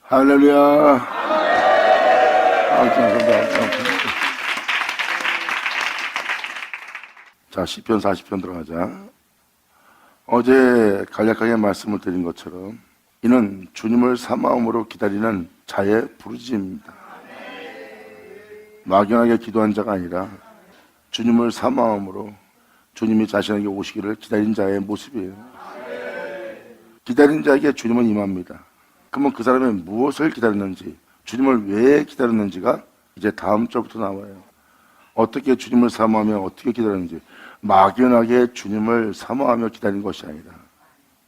할렐루야. 자, 시편 40편 들어가자. 어제 간략하게 말씀을 드린 것처럼 이는 주님을 사마음으로 기다리는 자의 부르짖음입니다. 막연하게 기도한 자가 아니라 주님을 사마음으로 주님이 자신에게 오시기를 기다린 자의 모습이에요. 기다린 자에게 주님은 임합니다. 그러면 그 사람이 무엇을 기다렸는지, 주님을 왜 기다렸는지가 이제 다음 절부터 나와요. 어떻게 주님을 사모하며 어떻게 기다렸는지, 막연하게 주님을 사모하며 기다린 것이 아니라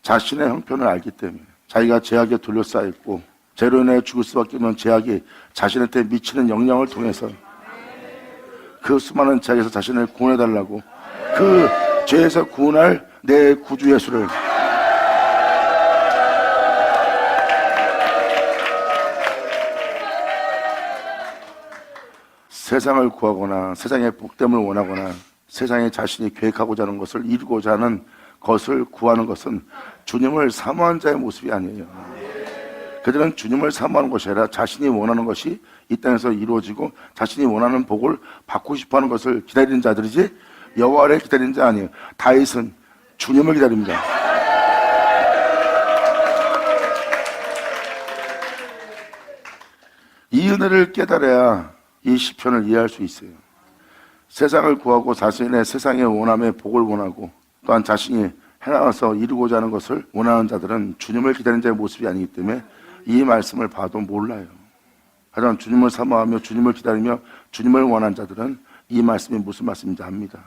자신의 형편을 알기 때문에, 자기가 죄악에 둘러싸였고 죄로 인해 죽을 수밖에 없는 죄악이 자신한테 미치는 영향을 통해서 그 수많은 죄악에서 자신을 구원해달라고, 그 죄에서 구원할 내 구주 예수를 세상을 구하거나 세상의 복됨을 원하거나 세상에 자신이 계획하고자 하는 것을 이루고자 하는 것을 구하는 것은 주님을 사모한 자의 모습이 아니에요. 그들은 주님을 사모하는 것이 아니라 자신이 원하는 것이 이 땅에서 이루어지고 자신이 원하는 복을 받고 싶어하는 것을 기다리는 자들이지 여호와를 기다리는 자 아니에요. 다윗은 주님을 기다립니다. 이 은혜를 깨달아야 이 시편을 이해할 수 있어요. 세상을 구하고 자신의 세상의 원함의 복을 원하고 또한 자신이 해나가서 이루고자 하는 것을 원하는 자들은 주님을 기다리는 자의 모습이 아니기 때문에 이 말씀을 봐도 몰라요. 하지만 주님을 사모하며 주님을 기다리며 주님을 원하는 자들은 이 말씀이 무슨 말씀인지 압니다.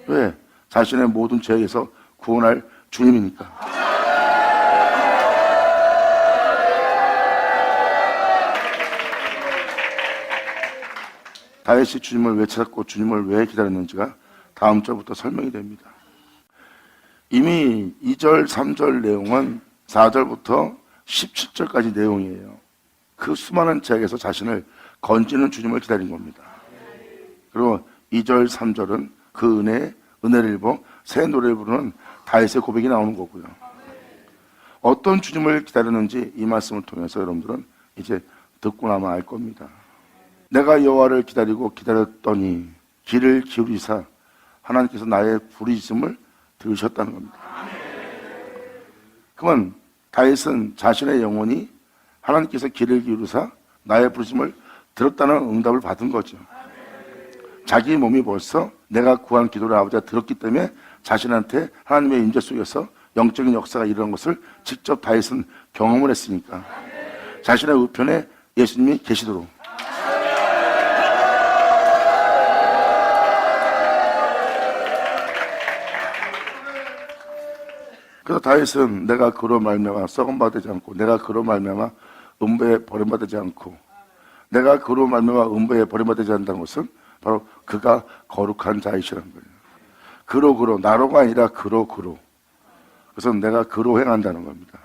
왜? 자신의 모든 죄에서 구원할 주님이니까. 다윗이 주님을 왜 찾았고 주님을 왜 기다렸는지가 다음 절부터 설명이 됩니다. 이미 2절, 3절 내용은 4절부터 17절까지 내용이에요. 그 수많은 죄악에서 자신을 건지는 주님을 기다린 겁니다. 그리고 2절, 3절은 그 은혜를 입어 새 노래를 부르는 다윗의 고백이 나오는 거고요. 어떤 주님을 기다렸는지 이 말씀을 통해서 여러분들은 이제 듣고 나면 알 겁니다. 내가 여호와를 기다리고 기다렸더니 귀를 기울이사 하나님께서 나의 부르짖음을 들으셨다는 겁니다. 그러면 다윗은 자신의 영혼이 하나님께서 귀를 기울이사 나의 부르짖음을 들었다는 응답을 받은 거죠. 자기 몸이 벌써 내가 구한 기도를 아버지가 들었기 때문에 자신한테 하나님의 임재 속에서 영적인 역사가 일어난 것을 직접 다윗은 경험을 했으니까 자신의 우편에 예수님이 계시도록, 그래서 다윗은 내가 그로 말미암아 썩은 바 되지 않고 내가 그로 말미암아 음부에 버림받지 않고 내가 그로 말미암아 음부에 버림받지 않는다는 것은 바로 그가 거룩한 자이시라는 거예요. 그로 나로가 아니라 그로 그래서 내가 그로 행한다는 겁니다.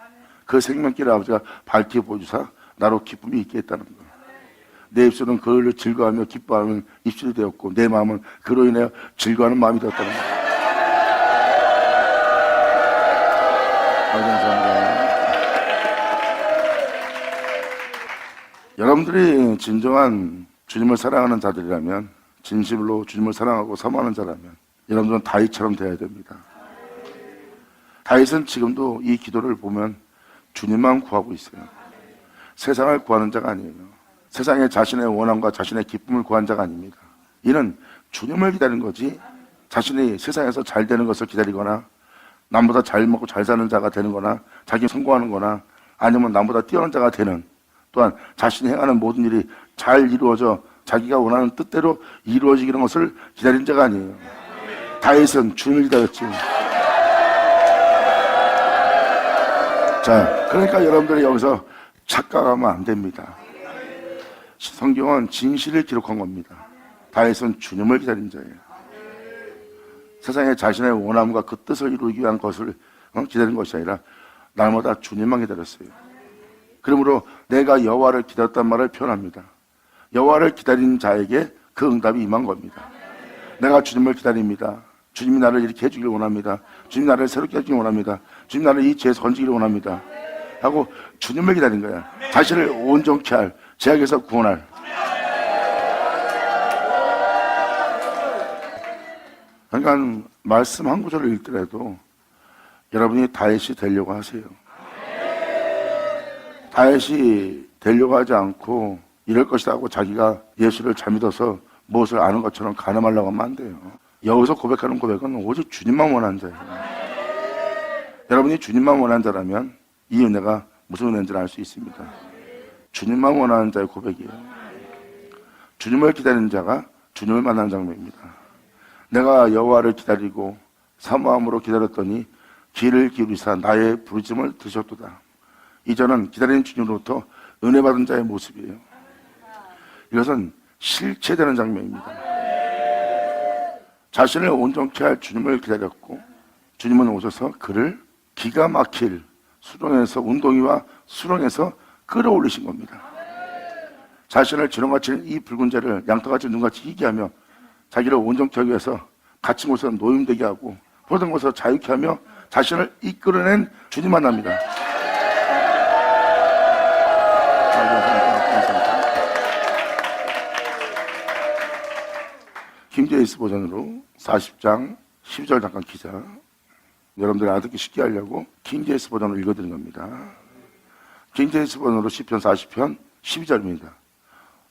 그 생명길을 아버지가 밝히 보여주사 나로 기쁨이 있게 했다는 거예요. 내 입술은 그를 즐거워하며 기뻐하는 입술이 되었고 내 마음은 그로 인해 즐거워하는 마음이 되었다는 거예요. 여러분들이 진정한 주님을 사랑하는 자들이라면, 진심으로 주님을 사랑하고 사모하는 자라면 여러분들은 다윗처럼 되어야 됩니다. 다윗은 지금도 이 기도를 보면 주님만 구하고 있어요. 세상을 구하는 자가 아니에요. 세상에 자신의 원함과 자신의 기쁨을 구한 자가 아닙니다. 이는 주님을 기다리는 거지 자신이 세상에서 잘 되는 것을 기다리거나 남보다 잘 먹고 잘 사는 자가 되는 거나 자기 성공하는 거나 아니면 남보다 뛰어난 자가 되는, 또한 자신이 행하는 모든 일이 잘 이루어져 자기가 원하는 뜻대로 이루어지는 것을 기다린 자가 아니에요. 다윗은 주님을 기다렸지. 자, 그러니까 여러분들이 여기서 착각하면 안 됩니다. 성경은 진실을 기록한 겁니다. 다윗은 주님을 기다린 자예요. 세상에 자신의 원함과 그 뜻을 이루기 위한 것을 기다린 것이 아니라 날마다 주님만 기다렸어요. 그러므로 내가 여호와를 기다렸단 말을 표현합니다. 여호와를 기다리는 자에게 그 응답이 임한 겁니다. 내가 주님을 기다립니다. 주님이 나를 이렇게 해주길 원합니다. 주님이 나를 새롭게 해주길 원합니다. 주님이 나를 이 죄에서 건지기를 원합니다. 하고 주님을 기다린 거야. 자신을 온전케 할, 죄악에서 구원할. 그러니까 말씀 한 구절을 읽더라도 여러분이 다윗이 되려고 하세요. 다윗이 되려고 하지 않고 이럴 것이다 하고 자기가 예수를 잘 믿어서 무엇을 아는 것처럼 가늠하려고 하면 안 돼요. 여기서 고백하는 고백은 오직 주님만 원하는 자예요. 여러분이 주님만 원하는 자라면 이 은혜가 무슨 은혜인지를 알 수 있습니다. 주님만 원하는 자의 고백이에요. 주님을 기다리는 자가 주님을 만나는 장면입니다. 내가 여호와를 기다리고 사모함으로 기다렸더니 귀를 기울이사 나의 부르짖음을 들으셨도다. 이전은 기다리는 주님으로부터 은혜 받은 자의 모습이에요. 이것은 실체되는 장면입니다. 자신을 온전케 할 주님을 기다렸고 주님은 오셔서 그를 기가 막힐 수렁에서, 운동이와 수렁에서 끌어올리신 겁니다. 자신을 지렁같이 이 붉은 죄를 양털같이 눈같이 희게 하며 자기를 온전케 하기 위해서 갇힌 곳에서 노임되게 하고 모든 곳에서 자유케 하며 자신을 이끌어낸 주님 만납니다. 킹제임스 버전으로 40장 12절 잠깐 기자. 여러분들이 알아듣기 쉽게 하려고 킹제임스 버전으로 읽어드린 겁니다. 킹제임스 버전으로 시편 40편 12절입니다.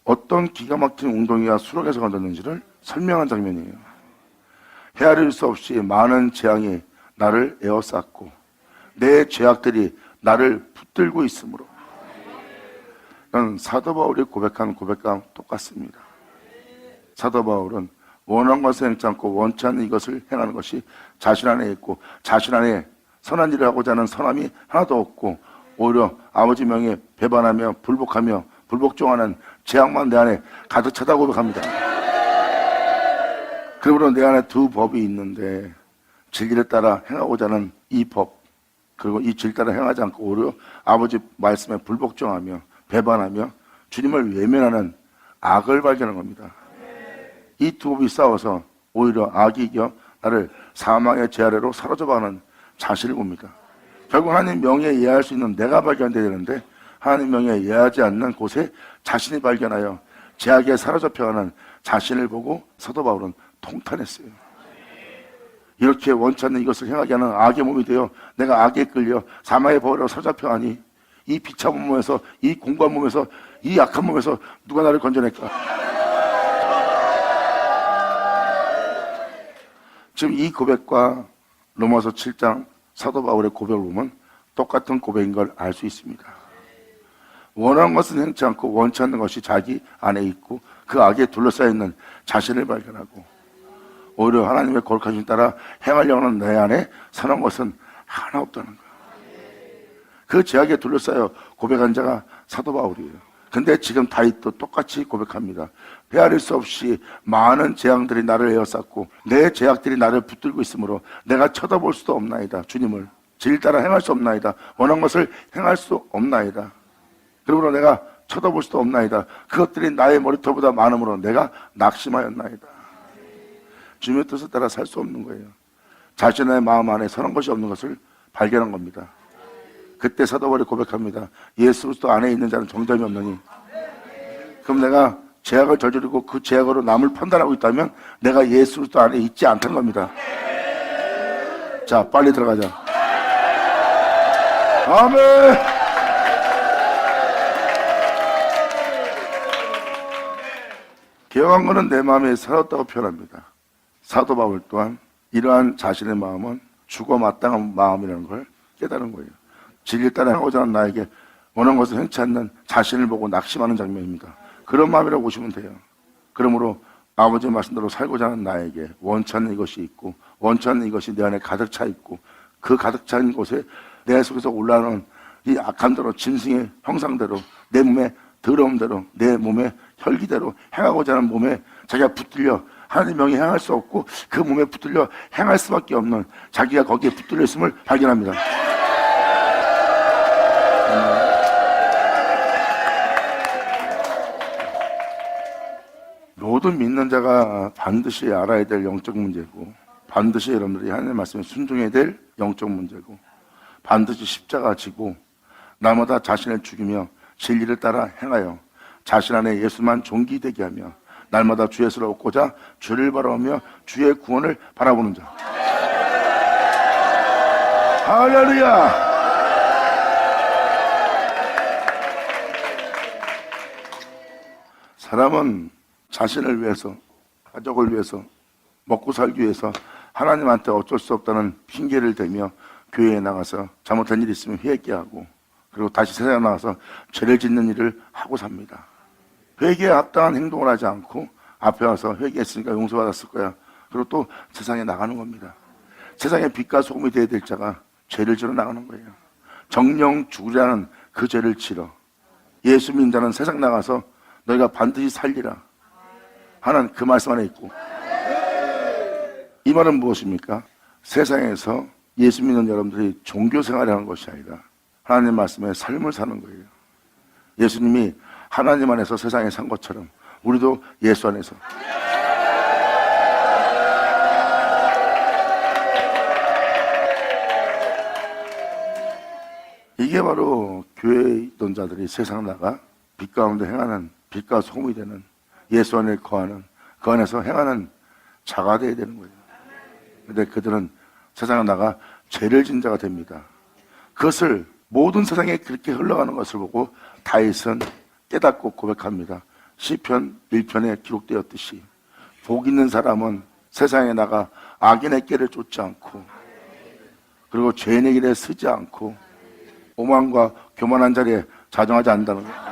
어떤 기가 막힌 웅덩이가 수렁에서 건졌는지를 설명한 장면이에요. 헤아릴 수 없이 많은 재앙이 나를 에워쌌고 내 죄악들이 나를 붙들고 있으므로. 이건 사도 바울이 고백한 고백과 똑같습니다. 사도 바울은 원한 것을 행치 않고 원치 않는 이것을 행하는 것이 자신 안에 있고 자신 안에 선한 일을 하고자 하는 선함이 하나도 없고 오히려 아버지 명에 배반하며 불복하며 불복종하는 죄악만 내 안에 가득 차다고 고백합니다. 그러므로 내 안에 두 법이 있는데 진리를 따라 행하고자 하는 이 법, 그리고 이 진리 따라 행하지 않고 오히려 아버지 말씀에 불복종하며 배반하며 주님을 외면하는 악을 발견한 겁니다. 이 두 법이 싸워서 오히려 악이 이겨 나를 사망의 죄 아래로 사로잡아가는 자신을 봅니다. 결국 하나님 명예에 예할 수 있는 내가 발견돼야 되는데 하나님 명예에 예하지 않는 곳에 자신이 발견하여 죄악에 사로잡혀가는 자신을 보고 사도 바울은 통탄했어요. 이렇게 원치 않는 이것을 행하게 하는 악의 몸이 되어 내가 악에 끌려 사망의 벌으로 사로잡혀가니 이 비참한 몸에서, 이 공고한 몸에서, 이 약한 몸에서 누가 나를 건져낼까? 지금 이 고백과 로마서 7장 사도 바울의 고백을 보면 똑같은 고백인 걸 알 수 있습니다. 원하는 것은 행치 않고 원치 않는 것이 자기 안에 있고 그 악에 둘러싸여 있는 자신을 발견하고 오히려 하나님의 거룩하심 따라 행하려고 하는 내 안에 선한 것은 하나 없다는 거예요. 그 죄악에 둘러싸여 고백한 자가 사도 바울이에요. 근데 지금 다윗도 똑같이 고백합니다. 헤아릴 수 없이 많은 재앙들이 나를 에워쌌고 내 죄악들이 나를 붙들고 있으므로 내가 쳐다볼 수도 없나이다. 주님을 진리 따라 행할 수 없나이다. 원한 것을 행할 수 없나이다. 그러므로 내가 쳐다볼 수도 없나이다. 그것들이 나의 머리털보다 많으므로 내가 낙심하였나이다. 주님의 뜻을 따라 살 수 없는 거예요. 자신의 마음 안에 선한 것이 없는 것을 발견한 겁니다. 그때 사도 바울이 고백합니다. 예수 그리스도 안에 있는 자는 정죄함이 없느니. 그럼 내가 죄악을 저지르고 그 죄악으로 남을 판단하고 있다면 내가 예수 그리스도 안에 있지 않다는 겁니다. 자, 빨리 들어가자. 아멘. 개혁한 것은 내 마음에 살았다고 표현합니다. 사도 바울 또한 이러한 자신의 마음은 죽어 마땅한 마음이라는 걸 깨달은 거예요. 진리 따라 행하고자 하는 나에게 원하는 것을 행치 않는 자신을 보고 낙심하는 장면입니다. 그런 마음이라고 보시면 돼요. 그러므로 아버지의 말씀대로 살고자 하는 나에게 원치 않는 이것이 있고 원치 않는 이것이 내 안에 가득 차 있고 그 가득 찬 곳에 내 속에서 올라오는 이 악함대로 짐승의 형상대로 내 몸의 더러움대로 내 몸의 혈기대로 행하고자 하는 몸에 자기가 붙들려 하나님 명에 행할 수 없고 그 몸에 붙들려 행할 수밖에 없는 자기가 거기에 붙들려 있음을 발견합니다. 모든 믿는 자가 반드시 알아야 될 영적 문제고 반드시 여러분들이 하나님의 말씀에 순종해야 될 영적 문제고 반드시 십자가 지고 날마다 자신을 죽이며 진리를 따라 행하여 자신 안에 예수만 존귀되게 하며 날마다 주 예수를 얻고자 주를 바라보며 주의 구원을 바라보는 자. 할렐루야. 사람은 자신을 위해서, 가족을 위해서, 먹고 살기 위해서 하나님한테 어쩔 수 없다는 핑계를 대며 교회에 나가서 잘못한 일이 있으면 회개하고, 그리고 다시 세상에 나가서 죄를 짓는 일을 하고 삽니다. 회개에 합당한 행동을 하지 않고 앞에 와서 회개했으니까 용서받았을 거야, 그리고 또 세상에 나가는 겁니다. 세상에 빛과 소금이 되어야 될 자가 죄를 지러 나가는 거예요. 정령 죽으라는 그 죄를 지러 예수 믿는 자는 세상 나가서 너희가 반드시 살리라 하는 그 말씀 안에 있고, 이 말은 무엇입니까? 세상에서 예수 믿는 여러분들이 종교 생활을 하는 것이 아니라 하나님 말씀의 삶을 사는 거예요. 예수님이 하나님 안에서 세상에 산 것처럼 우리도 예수 안에서. 이게 바로 교회에 있던 자들이 세상 나가 빛 가운데 행하는, 빛과 소금이 되는, 예수 안에 거하는, 그 안에서 행하는 자가 되어야 되는 거예요. 그런데 그들은 세상에 나가 죄를 진 자가 됩니다. 그것을 모든 세상에 그렇게 흘러가는 것을 보고 다윗은 깨닫고 고백합니다. 시편 1편에 기록되었듯이 복 있는 사람은 세상에 나가 악인의 길을 쫓지 않고, 그리고 죄인의 길에 서지 않고, 오만과 교만한 자리에 자정하지 않는다는 거예요.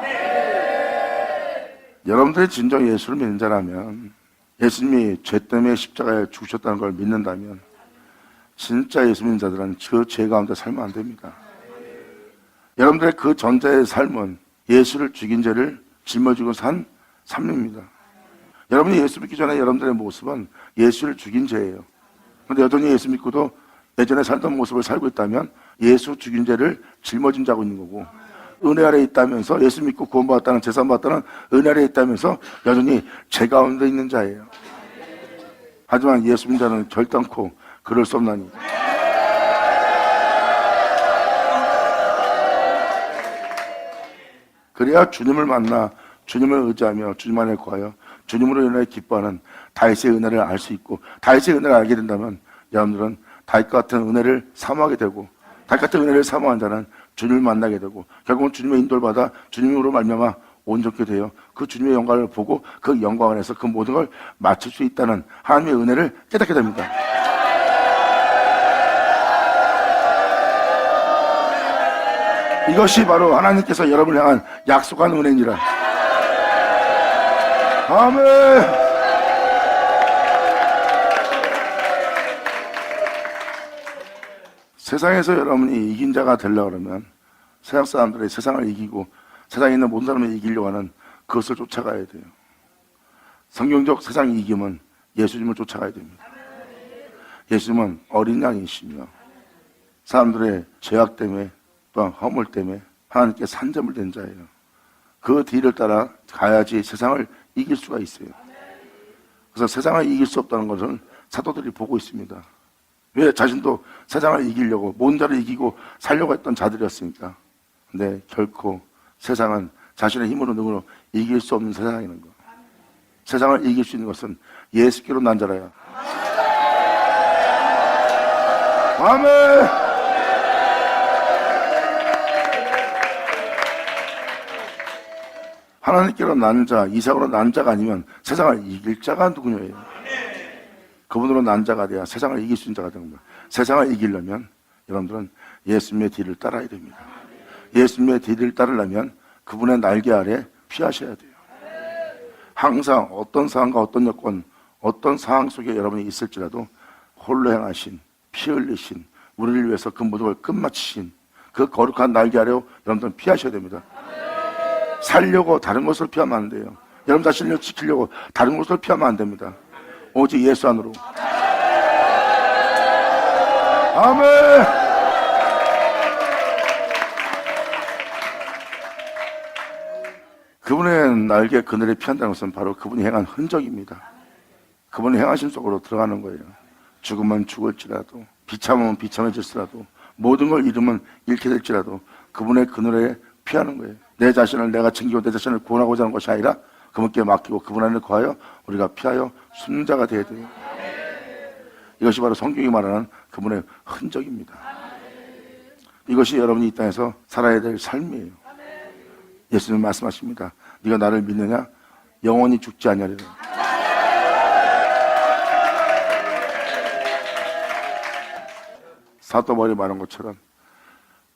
여러분들이 진정 예수를 믿는 자라면, 예수님이 죄 때문에 십자가에 죽으셨다는 걸 믿는다면, 진짜 예수 믿는 자들은 그 죄 가운데 살면 안 됩니다. 여러분들의 그 전자의 삶은 예수를 죽인 죄를 짊어지고 산 삶입니다. 여러분이 예수 믿기 전에 여러분들의 모습은 예수를 죽인 죄예요. 그런데 여전히 예수 믿고도 예전에 살던 모습을 살고 있다면 예수 죽인 죄를 짊어진 자고 있는 거고, 은혜 아래 있다면서 예수 믿고 구원받았다는, 제사받았다는 은혜 아래 있다면서 여전히 죄 가운데 있는 자예요. 하지만 예수 믿는 자는 결단코 그럴 수 없나니. 그래야 주님을 만나 주님을 의지하며 주님 안에 거하여 주님으로 인하여 기뻐하는 다윗의 은혜를 알 수 있고, 다윗의 은혜를 알게 된다면 여러분들은 다윗 같은 은혜를 사모하게 되고, 다윗 같은 은혜를 사모한 자는 주님을 만나게 되고, 결국은 주님의 인도를 받아 주님으로 말미암아 온전케 되어 그 주님의 영광을 보고 그 영광 안에서 그 모든 걸 맞출 수 있다는 하나님의 은혜를 깨닫게 됩니다. 이것이 바로 하나님께서 여러분을 향한 약속한 은혜니라. 아멘. 세상에서 여러분이 이긴 자가 되려고 그러면 세상 사람들이 세상을 이기고 세상에 있는 모든 사람을 이기려고 하는 그것을 쫓아가야 돼요. 성경적 세상 이김은 예수님을 쫓아가야 됩니다. 예수님은 어린 양이시며 사람들의 죄악 때문에 또한 허물 때문에 하나님께 산점을 된 자예요. 그 뒤를 따라 가야지 세상을 이길 수가 있어요. 그래서 세상을 이길 수 없다는 것을 사도들이 보고 있습니다. 왜? 자신도 세상을 이기려고, 모든 자를 이기고 살려고 했던 자들이었으니까. 근데 결코 세상은 자신의 힘으로 능으로 이길 수 없는 세상이라는 거. 세상을 이길 수 있는 것은 예수께로 난 자라야. 아멘. 하나님께로 난 자, 이삭으로 난 자가 아니면 세상을 이길 자가 누구냐예요. 그분으로 난 자가 돼야 세상을 이길 수 있는 자가 되는 거예요. 세상을 이기려면 여러분들은 예수님의 뒤를 따라야 됩니다. 예수님의 뒤를 따르려면 그분의 날개 아래 피하셔야 돼요. 항상 어떤 상황과 어떤 여건, 어떤 상황 속에 여러분이 있을지라도 홀로 행하신, 피 흘리신, 우리를 위해서 그 모든 걸 끝마치신 그 거룩한 날개 아래로 여러분들은 피하셔야 됩니다. 살려고 다른 것을 피하면 안 돼요. 여러분 자신을 지키려고 다른 것을 피하면 안 됩니다. 오직 예수 안으로. 아멘. 그분의 날개 그늘에 피한다는 것은 바로 그분이 행한 흔적입니다. 그분의 행하심 속으로 들어가는 거예요. 죽으면 죽을지라도, 비참하면 비참해질지라도, 모든 걸 잃으면 잃게 될지라도 그분의 그늘에 피하는 거예요. 내 자신을 내가 챙기고 내 자신을 구원하고자 하는 것이 아니라 그분께 맡기고 그분 안에 거하여 우리가 피하여 숨는 자가 되어야 돼요. 이것이 바로 성경이 말하는 그분의 흔적입니다. 이것이 여러분이 이 땅에서 살아야 될 삶이에요. 예수님 말씀하십니다. 네가 나를 믿느냐? 영원히 죽지 아니하리라. 사도 바울이 말한 것처럼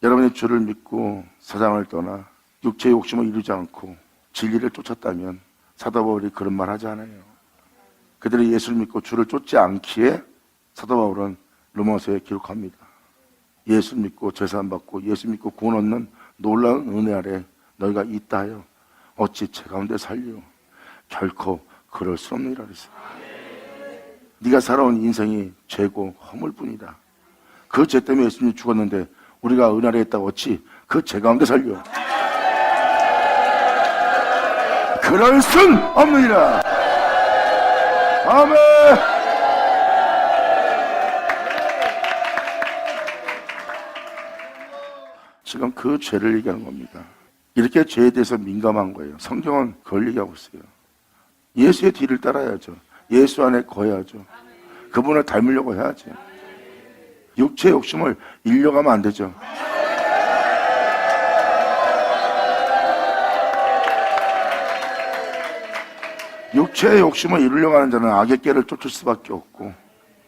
여러분이 주를 믿고 세상을 떠나 육체의 욕심을 이루지 않고 진리를 쫓았다면 사도 바울이 그런 말 하지 않아요. 그들이 예수를 믿고 주를 쫓지 않기에 사도 바울은 로마서에 기록합니다. 예수 믿고 제사함 받고 예수 믿고 구원 얻는 놀라운 은혜 아래 너희가 있다 하여 어찌 죄 가운데 살리오. 결코 그럴 수 없느니라 그랬어요. 네가 살아온 인생이 죄고 허물 뿐이다. 그 죄 때문에 예수님이 죽었는데 우리가 은혜 아래 있다고 어찌 그 죄 가운데 살려. 그럴 순 없느니라. 아멘. 지금 그 죄를 얘기하는 겁니다. 이렇게 죄에 대해서 민감한 거예요. 성경은 그걸 얘기하고 있어요. 예수의 뒤를 따라야죠. 예수 안에 거해야죠. 그분을 닮으려고 해야죠. 육체의 욕심을 이려가면 안 되죠. 육체의 욕심을 이루려고 하는 자는 악의 길을 쫓을 수밖에 없고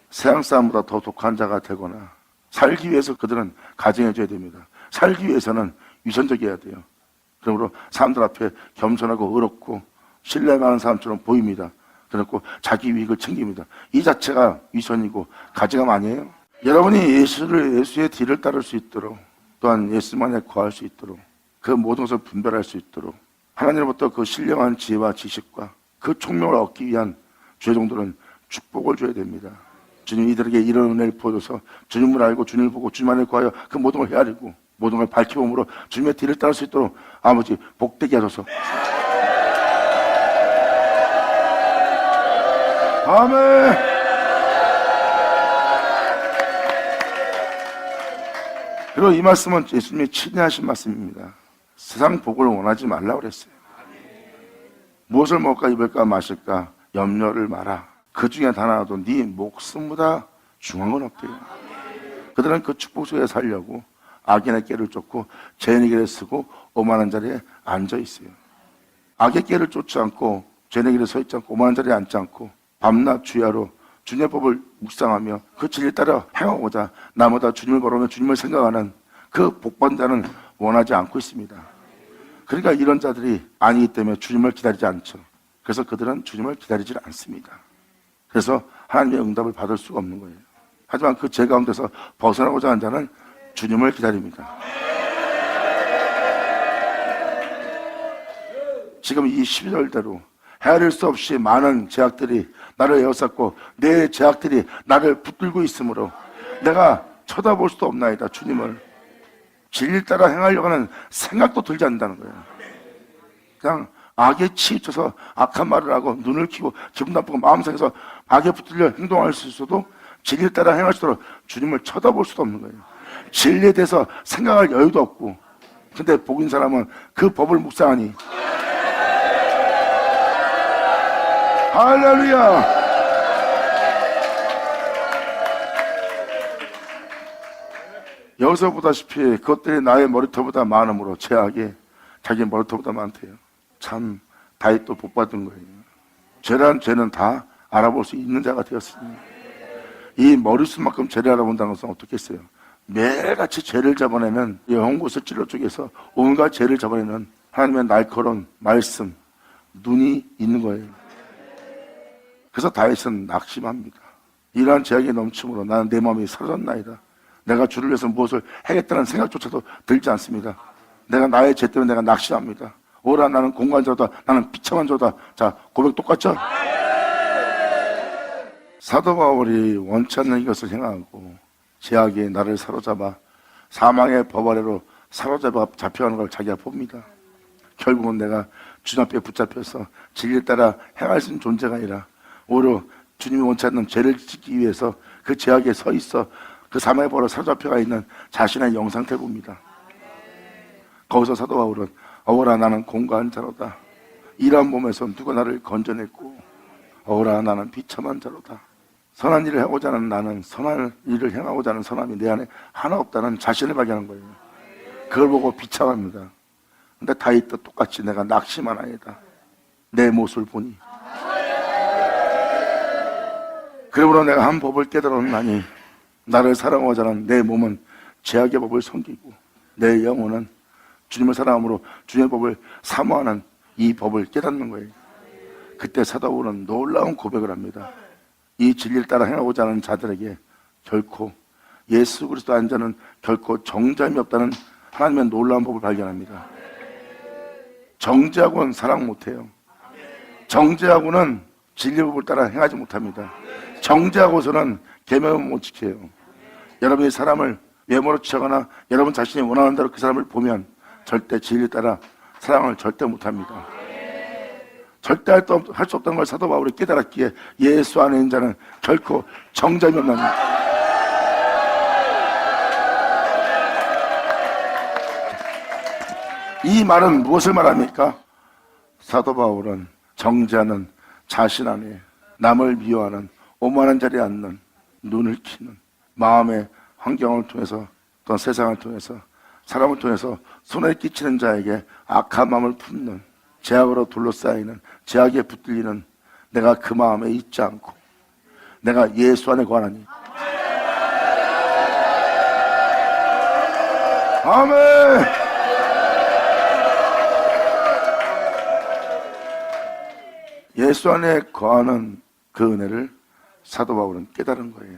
세상 사람보다 더 독한 자가 되거나 살기 위해서 그들은 가정해줘야 됩니다. 살기 위해서는 위선적이어야 돼요. 그러므로 사람들 앞에 겸손하고 의롭고 신뢰하는 사람처럼 보입니다. 그렇고 자기 이익을 챙깁니다. 이 자체가 위선이고 가증함 아니에요? 여러분이 예수의 뒤를 따를 수 있도록 또한 예수만에 거할 수 있도록 그 모든 것을 분별할 수 있도록 하나님으로부터 그 신령한 지혜와 지식과 그 총명을 얻기 위한 죄종들은 축복을 줘야 됩니다. 주님 이들에게 이런 은혜를 부어줘서 주님을 알고 주님을 보고 주님 안에 거하여 그 모든 걸 헤아리고 모든 걸 밝혀봄으로 주님의 뒤를 따를 수 있도록 아버지 복되게 하소서. 아멘. 그리고 이 말씀은 예수님이 친히 하신 말씀입니다. 세상 복을 원하지 말라고 그랬어요. 무엇을 먹을까 입을까 마실까 염려를 마라. 그 중에 하나도 네 목숨보다 중요한 건 없대요. 그들은 그 축복 속에 살려고 악인의 깨를 쫓고 죄인의 길을 쓰고 오만한 자리에 앉아 있어요. 악의 깨를 쫓지 않고 죄인의 길에 서 있지 않고 오만한 자리에 앉지 않고 밤낮 주야로 주님의 법을 묵상하며 그 진리를 따라 행하고자 나보다 주님을 바라며 주님을 생각하는 그 복받은 자는 원하지 않고 있습니다. 그러니까 이런 자들이 아니기 때문에 주님을 기다리지 않죠. 그래서 그들은 주님을 기다리지 않습니다. 그래서 하나님의 응답을 받을 수가 없는 거예요. 하지만 그 죄 가운데서 벗어나고자 하는 자는 주님을 기다립니다. 지금 이 12절대로 헤아릴 수 없이 많은 제약들이 나를 에워쌌고 내 제약들이 나를 붙들고 있으므로 내가 쳐다볼 수도 없나이다. 주님을 진리를 따라 행하려고 하는 생각도 들지 않는다는 거예요. 그냥 악에 치우쳐서 악한 말을 하고 눈을 키고 기분 나쁘고 마음 상해서 악에 붙들려 행동할 수 있어도 진리를 따라 행할 수 있도록 주님을 쳐다볼 수도 없는 거예요. 진리에 대해서 생각할 여유도 없고 근데 복인 사람은 그 법을 묵상하니 할렐루야. 여기서 보다시피 그것들이 나의 머리털보다 많으므로 죄악이 자기 머리털보다 많대요. 참 다윗도 복받은 거예요. 죄란 죄는 다 알아볼 수 있는 자가 되었으니 이 머릿수만큼 죄를 알아본다는 것은 어떻게 했어요? 매일같이 죄를 잡아내는 영혼고슬 찔러 쪽에서 온갖 죄를 잡아내는 하나님의 날카로운 말씀 눈이 있는 거예요. 그래서 다윗은 낙심합니다. 이러한 죄악이 넘침으로 나는 내 마음이 사라졌나이다. 내가 주를 위해서 무엇을 하겠다는 생각조차도 들지 않습니다. 내가 나의 죄 때문에 내가 낙심합니다. 오라 나는 공간자다. 나는 비참한 자다. 자, 고백 똑같죠? 사도 바울이 원치 않는 이것을 행하고 죄악이 나를 사로잡아 사망의 법 아래로 사로잡아 잡혀가는 걸 자기가 봅니다. 결국은 내가 주님 앞에 붙잡혀서 진리를 따라 행할 수 있는 존재가 아니라 오히려 주님이 원치 않는 죄를 짓기 위해서 그 죄악에 서 있어 그 사망의 법으로 사로잡혀가 있는 자신의 영상태를 봅니다. 거기서 사도 바울은 어우라 나는 공고한 자로다. 이러한 몸에서 누가 나를 건져냈고 어우라 나는 비참한 자로다. 선한 일을 하고자 하는 나는 선한 일을 행하고자 하는 선함이 내 안에 하나 없다는 자신을 발견한 거예요. 그걸 보고 비참합니다. 근데 다윗도 똑같이 내가 낙심한 아니다. 내 모습을 보니 그러므로 내가 한 법을 깨달았나니 나를 사랑하고자 하는 내 몸은 죄악의 법을 섬기고 내 영혼은 주님을 사랑함으로 주님의 법을 사모하는 이 법을 깨닫는 거예요. 그때 사도 바울은 놀라운 고백을 합니다. 이 진리를 따라 행하고자 하는 자들에게 결코 예수 그리스도 안 자는 결코 정죄함이 없다는 하나님의 놀라운 법을 발견합니다. 정죄하고는 사랑 못해요. 정죄하고는 진리의 법을 따라 행하지 못합니다. 정죄하고서는 계명을 못 지켜요. 여러분이 사람을 외모로 취하거나 여러분 자신이 원하는 대로 그 사람을 보면 절대 진리에 따라 사랑을 절대 못합니다. 절대 할 수 없다는 걸 사도 바울이 깨달았기에 예수 안에 있는 자는 결코 정죄함이 없나니 이 말은 무엇을 말합니까? 사도 바울은 정죄하는 자신 안에 남을 미워하는 오만한 자리에 앉는 눈을 키는 마음의 환경을 통해서 또 세상을 통해서 사람을 통해서 손에 끼치는 자에게 악한 마음을 품는 죄악으로 둘러싸이는 죄악에 붙들리는 내가 그 마음에 있지 않고 내가 예수 안에 거하나니 아멘. 예수 안에 거하는 그 은혜를 사도 바울은 깨달은 거예요.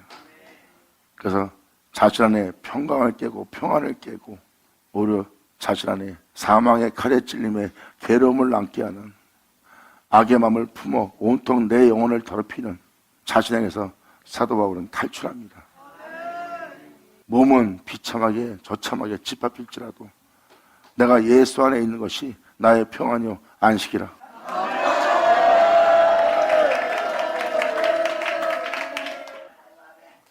그래서 자신 안에 평강을 깨고 평안을 깨고 오히려 자신 안에 사망의 칼에 찔림에 괴로움을 남게 하는 악의 마음을 품어 온통 내 영혼을 더럽히는 자신에게서 사도 바울은 탈출합니다. 몸은 비참하게 저참하게 짓밟힐지라도 내가 예수 안에 있는 것이 나의 평안이요 안식이라.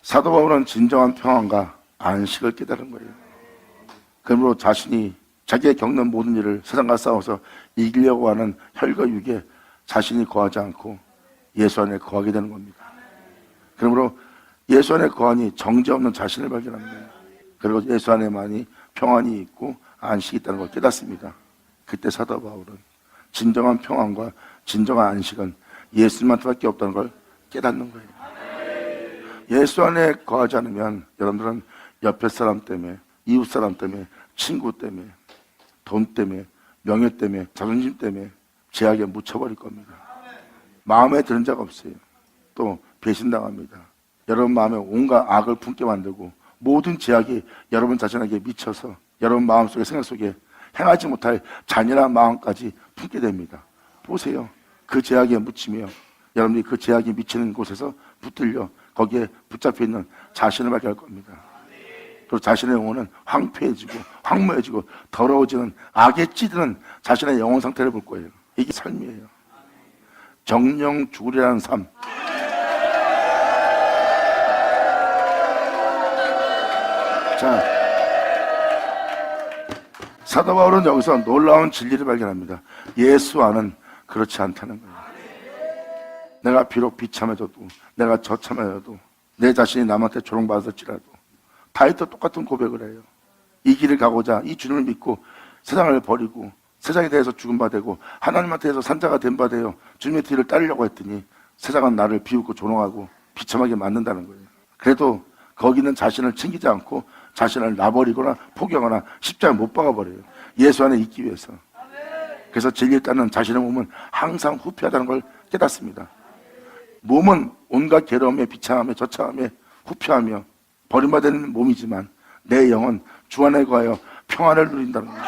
사도 바울은 진정한 평안과 안식을 깨달은 거예요. 그러므로 자신이 자기가 겪는 모든 일을 세상과 싸워서 이기려고 하는 혈과 육에 자신이 거하지 않고 예수 안에 거하게 되는 겁니다. 그러므로 예수 안에 거하니 정죄 없는 자신을 발견합니다. 그리고 예수 안에만이 평안이 있고 안식이 있다는 걸 깨닫습니다. 그때 사도 바울은 진정한 평안과 진정한 안식은 예수님한테밖에 없다는 걸 깨닫는 거예요. 예수 안에 거하지 않으면 여러분들은 옆에 사람 때문에, 이웃 사람 때문에, 친구 때문에, 돈 때문에, 명예 때문에, 자존심 때문에 죄악에 묻혀버릴 겁니다. 마음에 드는 자가 없어요. 또 배신당합니다. 여러분 마음에 온갖 악을 품게 만들고 모든 죄악이 여러분 자신에게 미쳐서 여러분 마음속에 생각 속에 행하지 못할 잔인한 마음까지 품게 됩니다. 보세요. 그 죄악에 묻히며 여러분이 그 죄악이 미치는 곳에서 붙들려 거기에 붙잡혀 있는 자신을 발견할 겁니다. 또 자신의 영혼은 황폐해지고 황무해지고 더러워지는 악에 찌드는 자신의 영혼 상태를 볼 거예요. 이게 삶이에요. 정령 죽으리라는 삶. 자, 사도 바울은 여기서 놀라운 진리를 발견합니다. 예수 안은 그렇지 않다는 거예요. 내가 비록 비참해져도 내가 저참해져도 내 자신이 남한테 조롱받았을지라도 다윗도 똑같은 고백을 해요. 이 길을 가고자 이 주님을 믿고 세상을 버리고 세상에 대해서 죽은 바 되고 하나님한테서 산자가 된 바 되어 주님의 뒤를 따르려고 했더니 세상은 나를 비웃고 조롱하고 비참하게 만든다는 거예요. 그래도 거기는 자신을 챙기지 않고 자신을 놔버리거나 포기하거나 십자가에 못 박아버려요. 예수 안에 있기 위해서. 그래서 진리를 따르는 자신의 몸은 항상 후피하다는 걸 깨닫습니다. 몸은 온갖 괴로움에 비참함에 저참함에 후피하며 버림받은 몸이지만 내 영은 주 안에 거하여 평안을 누린다는 겁니다.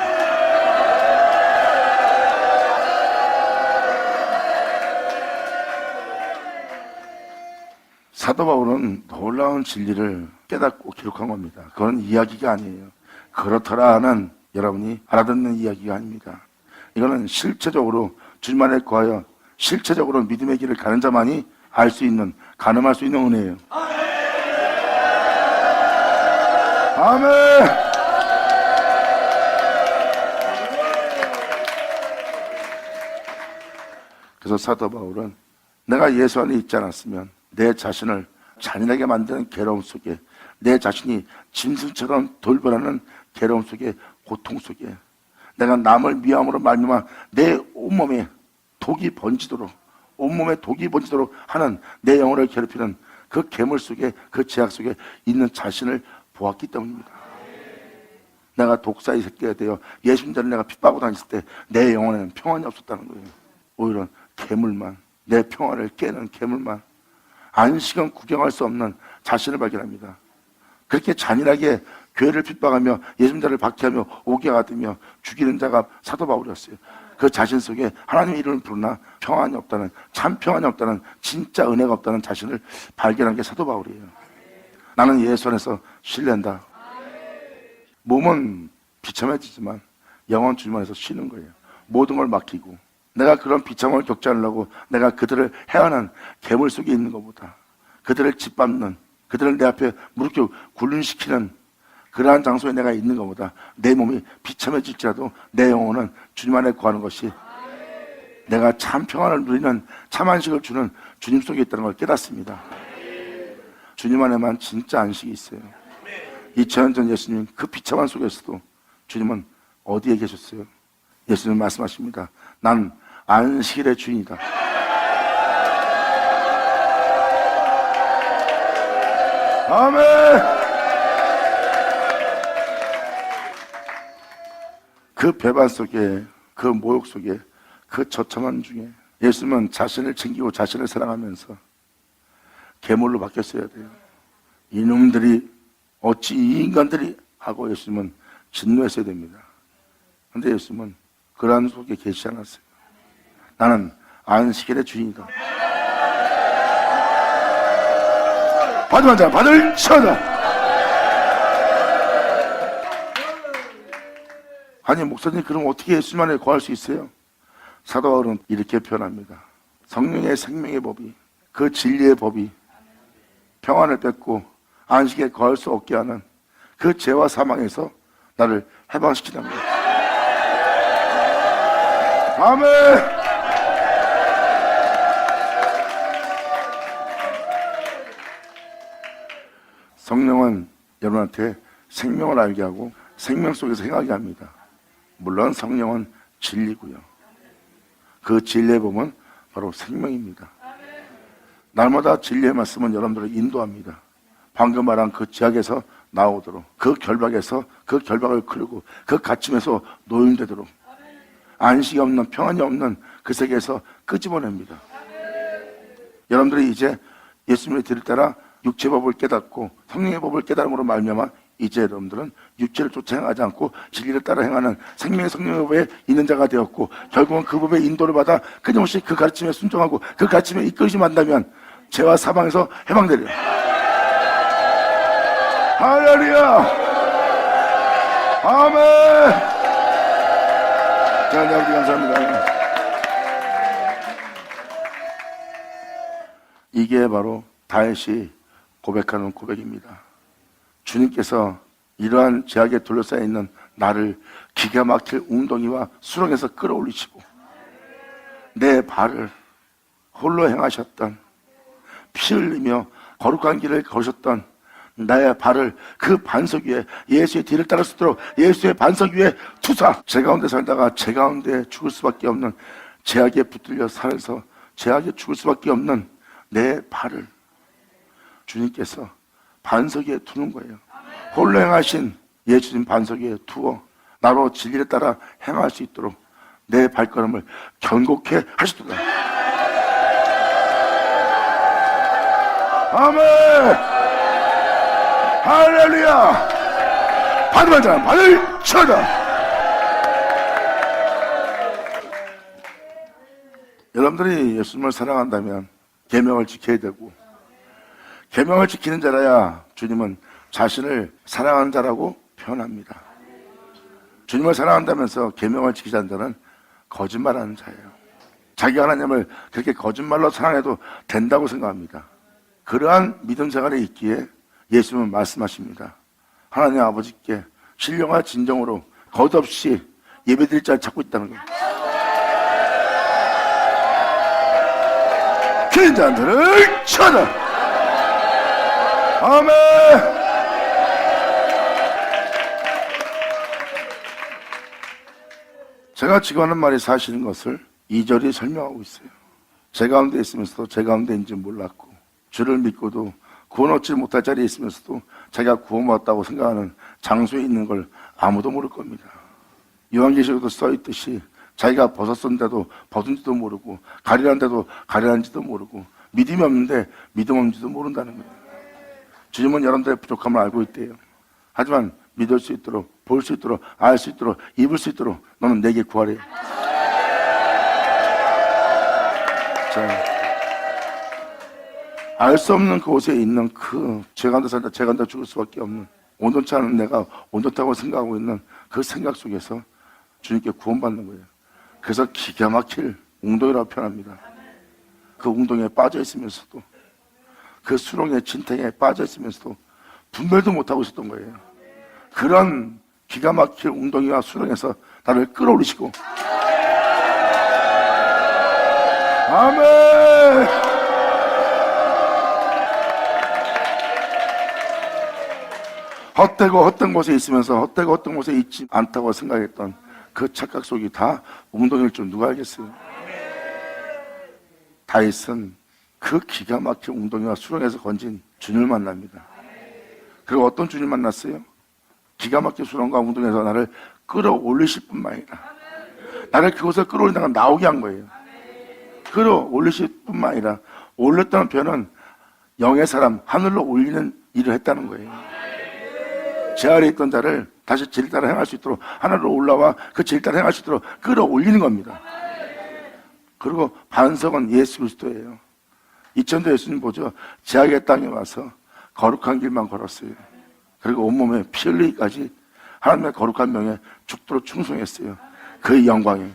사도 바울은 놀라운 진리를 깨닫고 기록한 겁니다. 그건 이야기가 아니에요. 그렇더라 하는 여러분이 알아듣는 이야기가 아닙니다. 이거는 실체적으로 주님 안에 거하여 실체적으로 믿음의 길을 가는 자만이 알 수 있는, 가늠할 수 있는 은혜예요. 아멘. 그래서 사도 바울은 내가 예수 안에 있지 않았으면 내 자신을 잔인하게 만드는 괴로움 속에, 내 자신이 짐승처럼 돌변하는 괴로움 속에, 고통 속에, 내가 남을 미워함으로 말미암아 내 온몸에 독이 번지도록, 온몸에 독이 번지도록 하는 내 영혼을 괴롭히는 그 괴물 속에, 그 제약 속에 있는 자신을 보았기 때문입니다. 내가 독사의 새끼가 되어 예수님자를 내가 핍박하고 다녔을 때 내 영혼에는 평안이 없었다는 거예요. 오히려 괴물만, 내 평안을 깨는 괴물만, 안식은 구경할 수 없는 자신을 발견합니다. 그렇게 잔인하게 교회를 핍박하며 예수님자를 박해하며 오개가 되며 죽이는 자가 사도 바울이었어요. 그 자신 속에 하나님의 이름을 부르나 평안이 없다는, 참 평안이 없다는, 진짜 은혜가 없다는 자신을 발견한 게 사도 바울이에요. 나는 예수 안에서 신뢰한다. 몸은 비참해지지만 영혼 주님 안에서 쉬는 거예요. 모든 걸 맡기고, 내가 그런 비참함을 겪지 않으려고 내가 그들을 해하는 괴물 속에 있는 것보다, 그들을 짓밟는, 그들을 내 앞에 무릎 꿇고 군림시키는 그러한 장소에 내가 있는 것보다 내 몸이 비참해질지라도 내 영혼은 주님 안에 거하는 것이, 내가 참 평안을 누리는 참 안식을 주는 주님 속에 있다는 걸 깨닫습니다. 주님 안에만 진짜 안식이 있어요. 2000년 전 예수님 그 비참한 속에서도 주님은 어디에 계셨어요? 예수님 말씀하십니다. 난 안식일의 주인이다. 아멘. 그 배반 속에, 그 모욕 속에, 그 처참함 중에 예수님은 자신을 챙기고 자신을 사랑하면서 괴물로 바뀌었어야 돼요. 이놈들이 어찌 이 인간들이 하고 예수님은 진노했어야 됩니다. 그런데 예수님은 그러한 속에 계시지 않았어요. 나는 안식일의 주인이다. 받으면 자, 받을 쳐다. 아니 목사님, 그럼 어떻게 예수님 안에 거할 수 있어요? 사도 바울은 이렇게 표현합니다. 성령의 생명의 법이, 그 진리의 법이 평안을 뺏고 안식에 거할 수 없게 하는 그 죄와 사망에서 나를 해방시키는 거예요. 아멘. 성령은 여러분한테 생명을 알게 하고 생명 속에서 행하게 합니다. 물론 성령은 진리고요. 그 진리의 법은 바로 생명입니다. 날마다 진리의 말씀은 여러분들을 인도합니다. 방금 말한 그 지약에서 나오도록, 그 결박에서 그 결박을 그리고 그 갇힘에서 노임되도록, 안식이 없는, 평안이 없는 그 세계에서 끄집어냅니다. 여러분들이 이제 예수님의 뒤를 따라 육체의 법을 깨닫고 성령의 법을 깨달음으로 말미암아 이제 여러분들은 육체를 쫓아 행하지 않고 진리를 따라 행하는 생명의 성령의 법에 있는 자가 되었고, 결국은 그 법의 인도를 받아 끊임없이 그 가르침에 순종하고 그 가르침에 이끌리지 않다면 죄와 사망에서 해방되리라. 할렐루야. 아멘. 자, 네, 아버지 감사합니다. 이게 바로 다윗이 고백하는 고백입니다. 주님께서 이러한 제약에 둘러싸여 있는 나를 기가 막힐 웅덩이와 수렁에서 끌어올리시고 내 발을 홀로 행하셨던, 피 흘리며 거룩한 길을 걸으셨던 나의 발을 그 반석 위에, 예수의 뒤를 따를 수 있도록 예수의 반석 위에 투사. 제 가운데 살다가 제 가운데 죽을 수밖에 없는, 제약에 붙들려 살아서 제약에 죽을 수밖에 없는 내 발을 주님께서 반석 위에 두는 거예요. 홀로 행하신 예수님 반석 위에 두어 나로 진리를 따라 행할 수 있도록 내 발걸음을 견고케 하시도록. 아멘. 할렐루야. 받으면 자, 받을 쳐다. 여러분들이 예수님을 사랑한다면 계명을 지켜야 되고, 계명을 지키는 자라야 주님은 자신을 사랑하는 자라고 표현합니다. 주님을 사랑한다면서 계명을 지키지 않는 자는 거짓말하는 자예요. 자기가 하나님을 그렇게 거짓말로 사랑해도 된다고 생각합니다. 그러한 믿음 생활에 있기에 예수님은 말씀하십니다. 하나님 아버지께 신령과 진정으로 거듭없이 예배드릴 자를 찾고 있다는 거예요. 긴 자들을 쳐라. 아멘. 제가 지금 하는 말이 사실인 것을 2절이 설명하고 있어요. 제 가운데 있으면서도 제 가운데인지 몰랐고, 주를 믿고도 구원 얻지 못할 자리에 있으면서도 자기가 구원받았다고 생각하는 장소에 있는 걸 아무도 모를 겁니다. 요한계시록에도 써있듯이 자기가 벗었는데도 벗은지도 모르고, 가리란데도 가리란지도 모르고, 믿음이 없는데 믿음 없는지도 모른다는 거예요. 주님은 여러분들의 부족함을 알고 있대요. 하지만 믿을 수 있도록, 볼 수 있도록, 알 수 있도록, 입을 수 있도록 너는 내게 구하래. 자, 알 수 없는 그곳에 있는 그 죄가 안 살다 죄가 안 다 죽을 수밖에 없는, 온전치 않은 내가 온전하다고 생각하고 있는 그 생각 속에서 주님께 구원받는 거예요. 그래서 기가 막힐 웅덩이라고 표현합니다. 그 웅덩이에 빠져 있으면서도, 그 수렁의 진탱에 빠져 있으면서도 분별도 못하고 있었던 거예요. 그런 기가 막힐 웅덩이와 수렁에서 나를 끌어올리시고, 아멘. 헛되고 헛된 곳에 있으면서 헛되고 헛된 곳에 있지 않다고 생각했던 그 착각 속이 다 웅덩이일 줄 누가 알겠어요? 다윗은 그 기가 막힌 웅덩이와 수렁에서 건진 주님을 만납니다. 그리고 어떤 주님 만났어요? 기가 막힌 수렁과 웅덩이에서 나를 끌어올리실 뿐만 아니라, 나를 그곳에 끌어올리다가 나오게 한 거예요. 끌어올리실 뿐만 아니라, 올렸다는 표현은 영의 사람, 하늘로 올리는 일을 했다는 거예요. 제 아래에 있던 자를 다시 질 따라 행할 수 있도록, 하늘로 올라와 그 질 따라 행할 수 있도록 끌어올리는 겁니다. 그리고 반석은 예수 그리스도예요. 2000도 예수님 보죠. 제약의 땅에 와서 거룩한 길만 걸었어요. 그리고 온몸에 피 흘리기까지 하나님의 거룩한 명에 죽도록 충성했어요. 그의 영광에.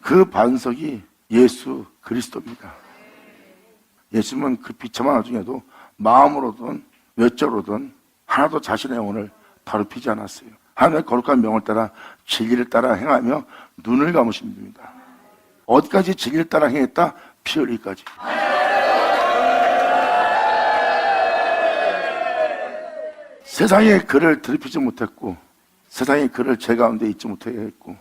그 반석이 예수 그리스도입니다. 예수님은 그 비참한 와중에도 마음으로든 외적으로든 하나도 자신의 영혼을 더럽히지 않았어요. 하나님의 거룩한 명을 따라 진리를 따라 행하며 눈을 감으시면 됩니다. 어디까지 진리를 따라 행했다? 피 흘리기까지. 세상의 그를 더럽히지 못했고, 세상의 그를 제 가운데 있지 못하게 했고,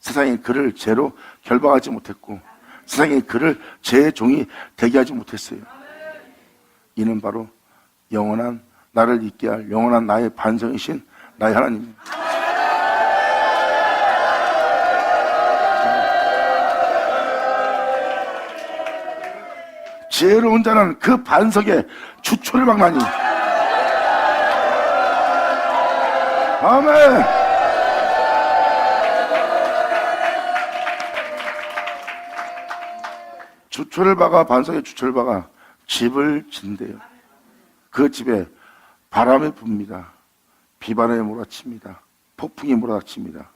세상의 그를 죄로 결박하지 못했고, 세상의 그를 제 종이 되게 하지 못했어요. 이는 바로 영원한 나를 있게 할 영원한 나의 반성이신 나의 하나님입니다. 지혜로운 자는 그 반석에 주초를 박나니. 아멘. 주초를 박아, 반석에 주초를 박아 집을 진대요. 그 집에 바람이 붑니다. 비바람이 몰아칩니다. 폭풍이 몰아닥칩니다.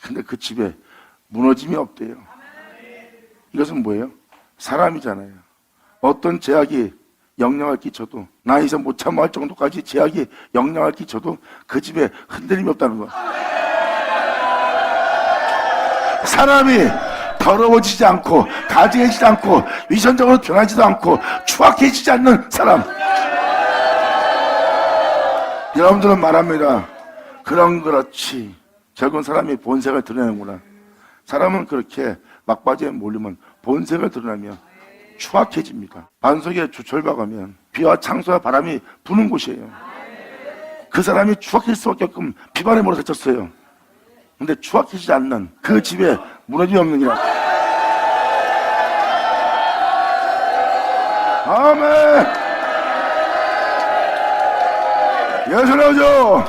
근데 그 집에 무너짐이 없대요. 이것은 뭐예요? 사람이잖아요. 어떤 제약이 영향을 끼쳐도, 나 이제 못 참아할 정도까지 제약이 영향을 끼쳐도 그 집에 흔들림이 없다는 거야. 사람이 더러워지지 않고, 가증해지지 않고, 위선적으로 변하지도 않고, 추악해지지 않는 사람. 여러분들은 말합니다. 그렇지. 결국은 사람이 본색을 드러내는구나. 사람은 그렇게 막바지에 몰리면 본색을 드러내며 추악해집니다. 반석에 주철 박으면 비와 창수와 바람이 부는 곳이에요. 그 사람이 추악해질 수밖에 없게끔 비바람에 몰아닥쳤어요. 근데 추악해지지 않는 그 집에 무너짐이 없느니라. 아멘. 예수 나오죠.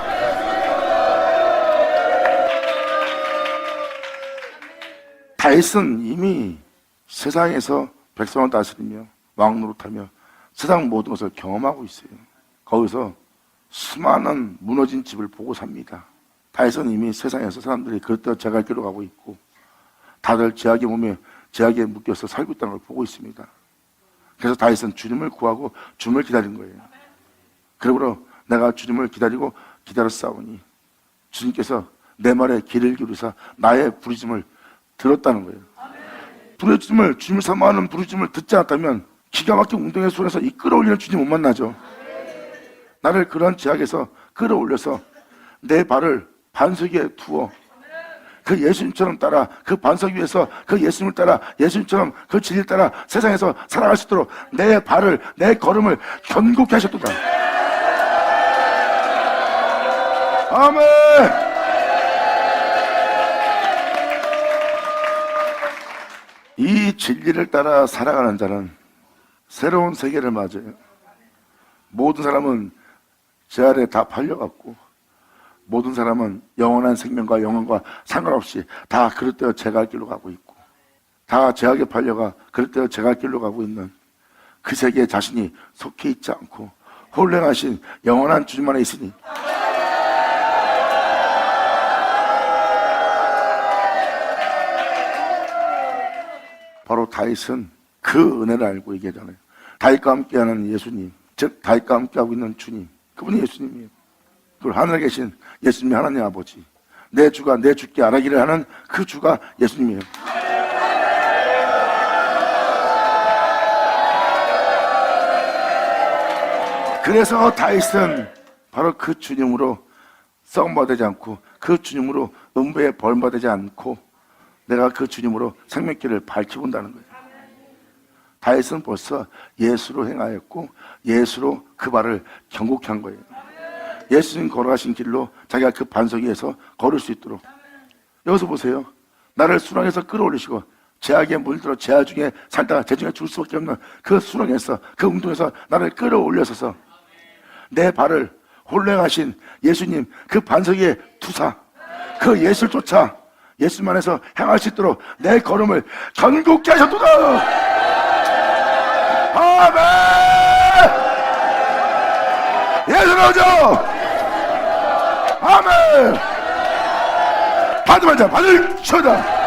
다윗은 이미 세상에서 백성을 다스리며 왕 노릇하며 세상 모든 것을 경험하고 있어요. 거기서 수많은 무너진 집을 보고 삽니다. 다윗은 이미 세상에서 사람들이 그릇대로 제갈 길로 가고 있고, 다들 제약의 몸에 제약에 묶여서 살고 있다는 걸 보고 있습니다. 그래서 다윗은 주님을 구하고 주님을 기다린 거예요. 그러므로 내가 주님을 기다리고 기다렸사오니 주님께서 내 말에 귀를 기울이사 나의 부르심을 들었다는 거예요. 부르심을, 주님을 사모하는 부르심을 듣지 않았다면 기가 막힌 운동의 손에서 이 끌어올리는 주님 못 만나죠. 나를 그러한 제약에서 끌어올려서 내 발을 반석 위에 두어 그 예수님처럼 따라 그 반석 위에서 그 예수님을 따라 예수님처럼 그 진리를 따라 세상에서 살아갈 수 있도록 내 발을, 내 걸음을 견고케 하셨도다. 아멘. 이 진리를 따라 살아가는 자는 새로운 세계를 맞아요. 모든 사람은 제 아래 다 팔려갔고 모든 사람은 영원한 생명과 영혼과 상관없이 다 그릇되어 제 갈 길로 가고 있고 다 제약에 팔려가 그릇되어 제 갈 길로 가고 있는 그 세계에 자신이 속해 있지 않고 홀랭하신 영원한 주님 안에 있으니 바로 다윗은 그 은혜를 알고 얘기하잖아요. 다윗과 함께하는 예수님, 즉 다윗과 함께하고 있는 주님, 그분이 예수님이에요. 그리고 하늘에 계신 예수님이 하나님 아버지, 내 주가 내 주께 알아기를 하는 그 주가 예수님이에요. 그래서 다윗은 바로 그 주님으로 썩음받지 않고 그 주님으로 음부에 벌받지 않고 내가 그 주님으로 생명길을 밝혀본다는 거예요. 다윗은 벌써 예수로 행하였고 예수로 그 발을 견고케 한 거예요. 예수님 걸어가신 길로 자기가 그 반석 위에서 걸을 수 있도록. 여기서 보세요. 나를 수렁에서 끌어올리시고 제약에 물들어 제약 중에 살다가 제중에 죽을 수밖에 없는 그 수렁에서 그 웅동에서 나를 끌어올려서서 내 발을 홀랭하신 예수님 그 반석 위에 투사 그 예수를 쫓아 예수님 안에서 행할 수 있도록 내 걸음을 견고케 하셨도다. 아멘. 예수 나오죠. 아멘. 받으면 자 받을 쳐다.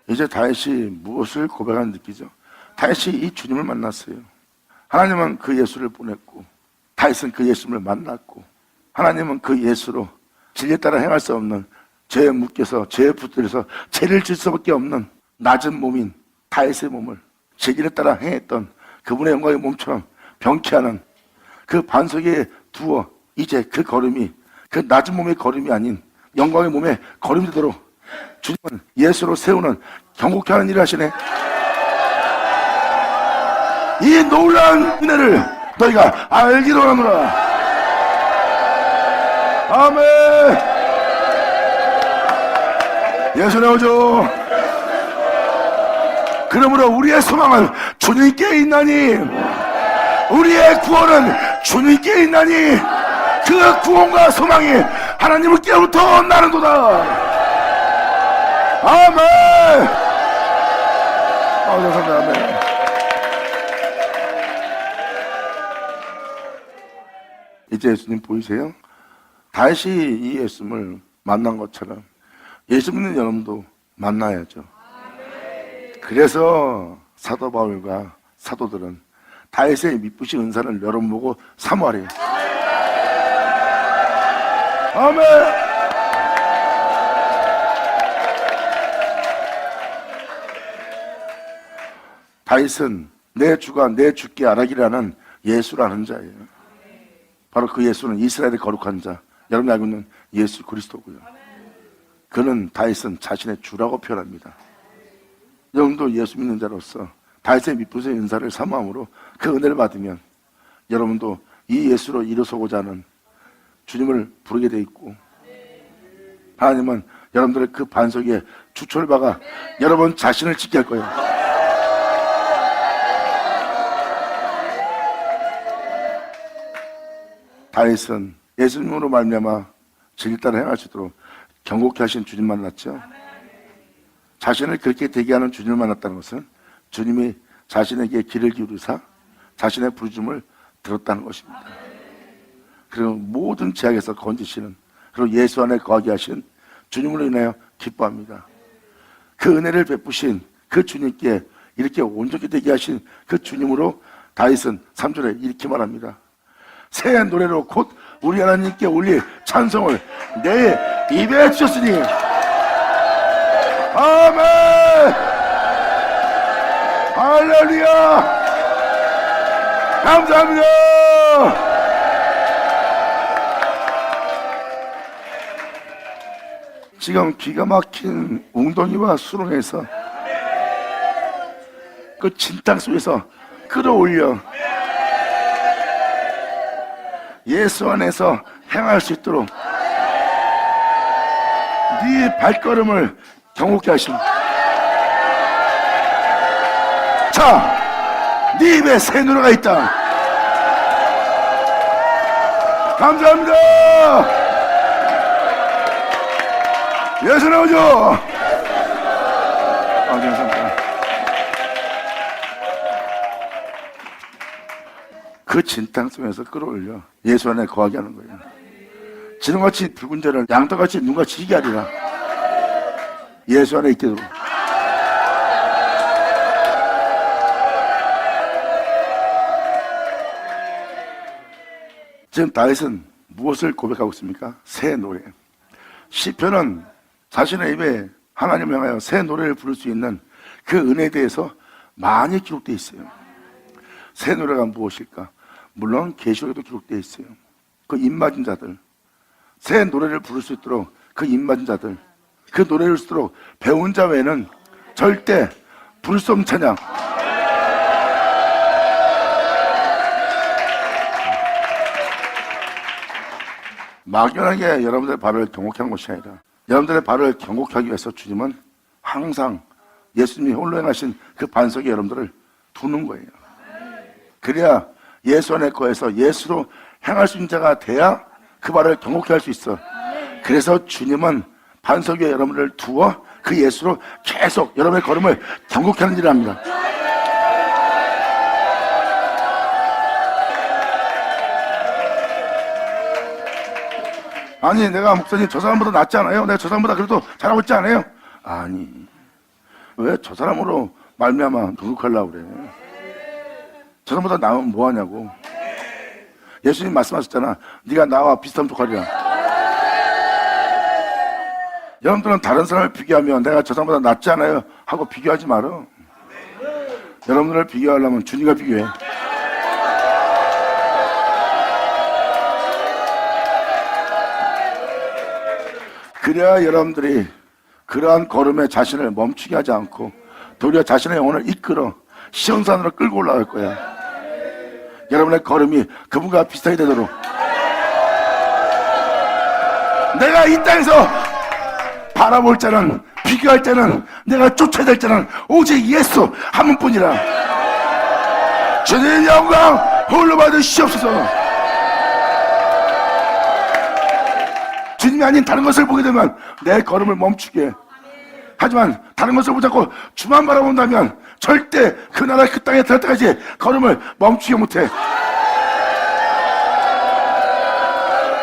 이제 다윗이 무엇을 고백하는 느끼죠? 다윗이 이 주님을 만났어요. 하나님은 그 예수를 보냈고 다윗은 그 예수님을 만났고 하나님은 그 예수로 진리에 따라 행할 수 없는 죄에 묶여서 죄에 붙들려서 죄를 질 수밖에 없는 낮은 몸인 다윗의 몸을 제 길에 따라 행했던 그분의 영광의 몸처럼 병케하는 그 반석에 두어 이제 그 걸음이 그 낮은 몸의 걸음이 아닌 영광의 몸의 걸음이 되도록 주님은 예수로 세우는 경고케 하는 일을 하시네. 이 놀라운 은혜를 너희가 알기로 하노라. 아멘. 예수 나오죠. 그러므로 우리의 소망은 주님께 있나니 우리의 구원은 주님께 있나니 그 구원과 소망이 하나님께로부터 나는도다. 아멘. 감사합니다. 아멘. 이제 예수님 보이세요? 다시 이 예수님을 만난 것처럼 예수 믿는 여러분도 만나야죠. 그래서 사도 바울과 사도들은 다윗의 미쁘신 은사를 여러분 보고 사모하래요. 아멘. 다윗은 내 주가 내 주께 알아기를 하는 예수라는 자예요. 바로 그 예수는 이스라엘의 거룩한 자, 여러분이 알고 있는 예수 그리스도고요. 그는 다윗은 자신의 주라고 표현합니다. 여러분도 예수 믿는 자로서 다윗의 미쁘신 은사를 사모함으로 그 은혜를 받으면 여러분도 이 예수로 일어서고자 하는 주님을 부르게 돼 있고 하나님은 여러분들의 그 반석 위에 주초를 박아 여러분 자신을 지게 할 거예요. 다윗은 예수님으로 말미암아 진리 따라 행할 수 있도록 경고케 하신 주님 만났죠. 자신을 그렇게 되게 하는 주님을 만났다는 것은 주님이 자신에게 귀를 기울이사 자신의 부르심을 들었다는 것입니다. 그리고 모든 죄악에서 건지시는 그리고 예수 안에 거하게 하신 주님으로 인하여 기뻐합니다. 그 은혜를 베푸신 그 주님께 이렇게 온전히 되게 하신 그 주님으로 다윗은 3절에 이렇게 말합니다. 새 노래로 곧 우리 하나님께 올릴 찬송을 내 입에 주셨으니 아멘. 할렐루야. 감사합니다. 지금 기가 막힌 웅덩이와 수렁에서 그 진땅 속에서 끌어올려 예수 안에서 행할 수 있도록 네 발걸음을 경고케 하십니다. 자, 네 입에 새 노래가 있다. 감사합니다. 예수 나오죠. 감사합니다. 그 진땅 속에서 끌어올려 예수 안에 거하게 하는 거예요. 지름같이 붉은 자를 양떡같이 눈같이 희게 하리라. 예수 안에 있게 되도록. 지금 다윗은 무엇을 고백하고 있습니까? 새 노래. 시편은 자신의 입에 하나님을 향하여 새 노래를 부를 수 있는 그 은혜에 대해서 많이 기록되어 있어요. 새 노래가 무엇일까? 물론 계시록에도 기록되어 있어요. 그 입맞은 자들, 새 노래를 부를 수 있도록 그 입맞은 자들, 그 노래를 쓰도록 배운 자 외에는 절대 부를 수 없는 찬양. 막연하게 여러분들의 발을 경고케 하는 것이 아니라 여러분들의 발을 경고케 하기 위해서 주님은 항상 예수님이 홀로 행하신 그 반석에 여러분들을 두는 거예요. 그래야 예수 안에 거해서 예수로 행할 수 있는 자가 돼야 그 발을 경고케 할 수 있어. 그래서 주님은 반석 위에 여러분을 두어 그 예수로 계속 여러분의 걸음을 경고케 하는 일을 합니다. 아니, 내가 목사님 저 사람보다 낫지 않아요? 내가 저 사람보다 그래도 잘하고 있지 않아요? 아니, 왜 저 사람으로 말미암아 등극하려고 그래? 저 사람보다 나으면 뭐하냐고. 예수님 말씀하셨잖아. 네가 나와 비슷하면 좋아하리라. 여러분들은 다른 사람을 비교하면 내가 저 사람보다 낫지 않아요? 하고 비교하지 말어. 여러분들을 비교하려면 주님과 비교해. 그래야 여러분들이 그러한 걸음에 자신을 멈추게 하지 않고 도리어 자신의 영혼을 이끌어 시온산으로 끌고 올라갈 거야. 여러분의 걸음이 그분과 비슷하게 되도록. 내가 이 땅에서 바라볼 자는, 비교할 자는, 내가 쫓아야 될 자는 오직 예수 한 분뿐이라. 주님 영광 홀로 받으시옵소서. 주님이 아닌 다른 것을 보게 되면 내 걸음을 멈추게 해. 하지만 다른 것을 보지 않고 주만 바라본다면 절대 그 나라 그 땅에 들어갈 때까지 걸음을 멈추게 못해.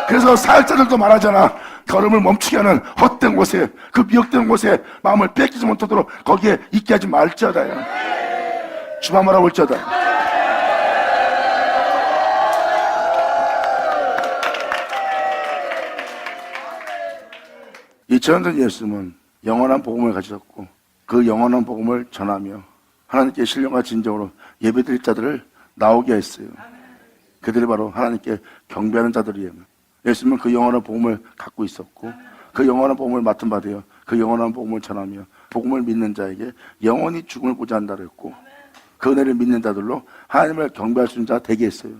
그래서 사역자들도 말하잖아. 걸음을 멈추게 하는 헛된 곳에, 그 미혹된 곳에 마음을 뺏기지 못하도록 거기에 있게 하지 말지어다요. 주만 바라볼지어다. 2000년 전 예수님은 영원한 복음을 가지셨고 그 영원한 복음을 전하며 하나님께 신령과 진정으로 예배드릴 자들을 나오게 했어요. 그들이 바로 하나님께 경배하는 자들이에요. 예수님은 그 영원한 복음을 갖고 있었고 그 영원한 복음을 맡은 바 되어 그 영원한 복음을 전하며 복음을 믿는 자에게 영원히 죽음을 보지 않는다 그랬고 그 은혜를 믿는 자들로 하나님을 경배할 수 있는 자가 되게 했어요.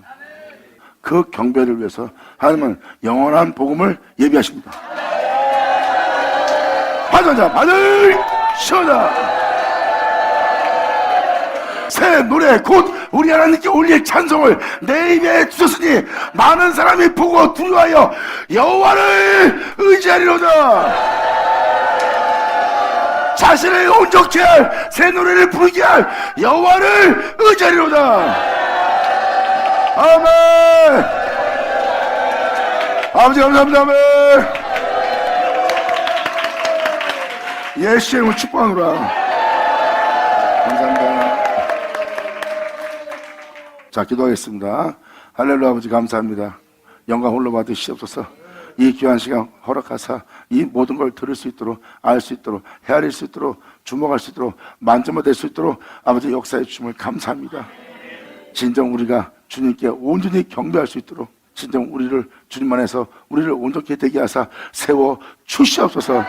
그 경배를 위해서 하나님은 영원한 복음을 예비하십니다. 받으자 받으시오다. 새 노래 곧 우리 하나님께 올릴 찬송을 내 입에 주셨으니 많은 사람이 보고 두려워하여 여호와를 의지하리로다. 자신을 온전케 할 새 노래를 부르게 할 여호와를 의지하리로다. 아멘. 아버지 감사합니다. 아멘. 예수의 이름으로 축복하노라. 감사합니다. 자, 기도하겠습니다. 할렐루야. 아버지 감사합니다. 영광 홀로 받으시옵소서. 이 귀한 시간 허락하사 이 모든 걸 들을 수 있도록, 알 수 있도록, 헤아릴 수 있도록, 주목할 수 있도록, 만져만 될 수 있도록 아버지 역사해 주심을 감사합니다. 진정 우리가 주님께 온전히 경배할 수 있도록, 진정 우리를 주님 안에서 우리를 온전히 되게 하사 세워 주시옵소서.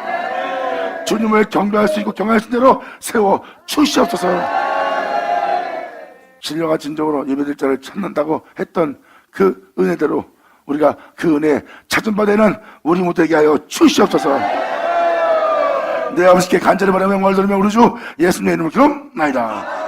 주님을 경배할 수 있고 경외할 수 있는 대로 세워 주시옵소서. 신령한 진정으로 예배될 자를 찾는다고 했던 그 은혜대로 우리가 그 은혜에 찾은 바 되는 우리 못되게 하여 주시옵소서. 내 아버지께 간절히 바라며 영광을 돌리며 우리 주 예수님의 이름으로 기도나이다.